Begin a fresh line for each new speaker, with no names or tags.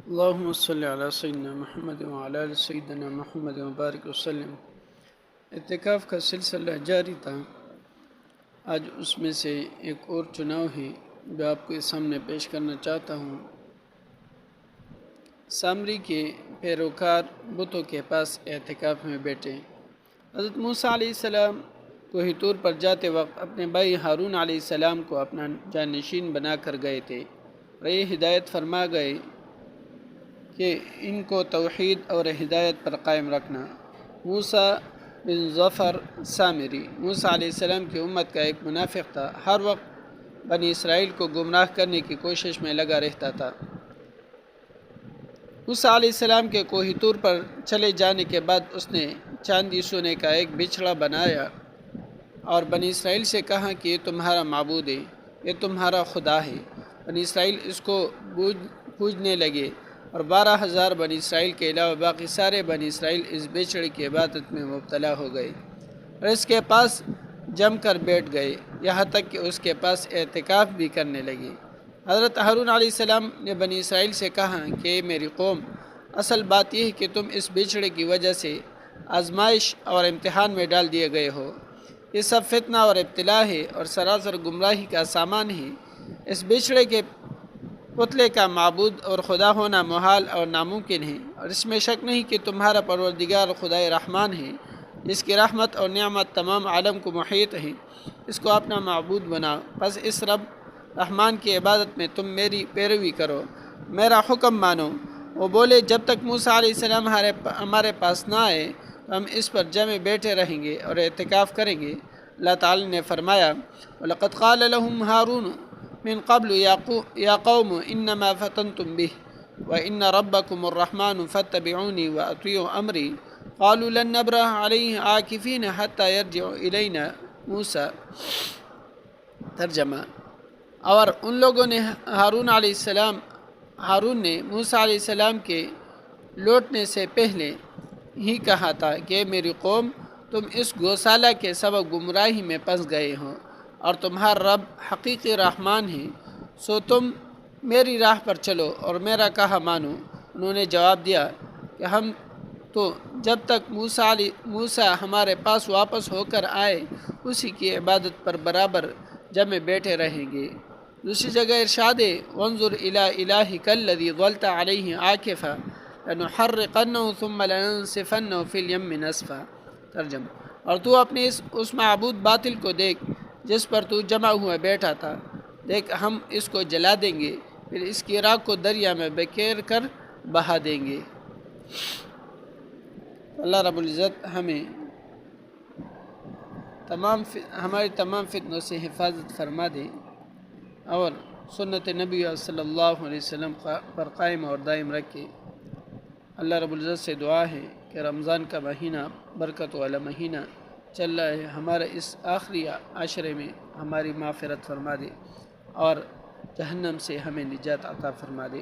اللہم صلی علی سیدنا محمد وعلی آل سیدنا محمد وبارک وسلم۔ اعتکاف کا سلسلہ جاری تھا۔ آج اس میں سے ایک اور چناؤ ہے جو آپ کے سامنے پیش کرنا چاہتا ہوں۔ سامری کے پیروکار بتوں کے پاس اعتکاف میں بیٹھے۔ حضرت موسیٰ علیہ السلام کوہ طور پر جاتے وقت اپنے بھائی ہارون علیہ السلام کو اپنا جانشین بنا کر گئے تھے اور یہ ہدایت فرما گئے کہ ان کو توحید اور ہدایت پر قائم رکھنا۔ موسیٰ بن ظفر سامری موسیٰ علیہ السلام کی امت کا ایک منافق تھا، ہر وقت بنی اسرائیل کو گمراہ کرنے کی کوشش میں لگا رہتا تھا۔ موسیٰ علیہ السلام کے کوہ طور پر چلے جانے کے بعد اس نے چاندی سونے کا ایک بچھڑا بنایا اور بنی اسرائیل سے کہا کہ یہ تمہارا معبود ہے، یہ تمہارا خدا ہے۔ بنی اسرائیل اس کو پوجنے لگے اور 12,000 بنی اسرائیل کے علاوہ باقی سارے بنی اسرائیل اس بچھڑے کی عبادت میں مبتلا ہو گئے اور اس کے پاس جم کر بیٹھ گئے، یہاں تک کہ اس کے پاس اعتکاف بھی کرنے لگے۔ حضرت ہارون علیہ السلام نے بنی اسرائیل سے کہا کہ اے میری قوم، اصل بات یہ ہے کہ تم اس بچھڑے کی وجہ سے آزمائش اور امتحان میں ڈال دیے گئے ہو۔ یہ سب فتنہ اور ابتلا ہے اور سراسر گمراہی کا سامان ہے۔ اس بچھڑے کے پتلے کا معبود اور خدا ہونا محال اور ناممکن ہے، اور اس میں شک نہیں کہ تمہارا پروردگار خدائے رحمان ہے جس کی رحمت اور نعمت تمام عالم کو محیط ہے۔ اس کو اپنا معبود بناؤ، پس اس رب رحمان کی عبادت میں تم میری پیروی کرو، میرا حکم مانو۔ وہ بولے، جب تک موسیٰ علیہ السلام ہمارے پاس نہ آئے تو ہم اس پر جمع بیٹھے رہیں گے اور اعتکاف کریں گے۔ اللہ تعالی نے فرمایا، وَلَقَدْ قَالَ لَهُمْ هَارُونُ من قبل یا قوم انما فتنتم به وان ربکم الرحمن فاتبعونی واطیعوا امری قالوا لن نبرح علیہ عاکفین حتی یرجع الینا موسیٰ۔ ترجمہ: اور ان لوگوں نے ہارون نے موسیٰ علیہ السلام کے لوٹنے سے پہلے ہی کہا تھا کہ میری قوم، تم اس گوسالہ کے سبب گمراہی میں پھنس گئے ہو اور تمہارا رب حقیقی رحمان ہے، سو تم میری راہ پر چلو اور میرا کہا مانو۔ انہوں نے جواب دیا کہ ہم تو جب تک موسیٰ ہمارے پاس واپس ہو کر آئے اسی کی عبادت پر برابر جمع بیٹھے رہیں گے۔ دوسری جگہ ارشاد ہے، وانظر الی الہک الذی ظلت علیہ عاکفا لنحرقنہ ثم لننسفنہ فی الیم نسفا۔ ترجمہ: اور تو اپنے اس معبود باطل کو دیکھ جس پر تو جمع ہوا بیٹھا تھا، دیکھ ہم اس کو جلا دیں گے، پھر اس کی راکھ کو دریا میں بکھیر کر بہا دیں گے۔ اللہ رب العزت ہماری تمام فتنوں سے حفاظت فرما دے اور سنت نبی صلی اللہ علیہ وسلم پر قائم اور دائم رکھے۔ اللہ رب العزت سے دعا ہے کہ رمضان کا مہینہ برکت والا مہینہ چل رہا ہے، ہمارے اس آخری عشرے میں ہماری مغفرت فرما دے اور جہنم سے ہمیں نجات عطا فرما دے۔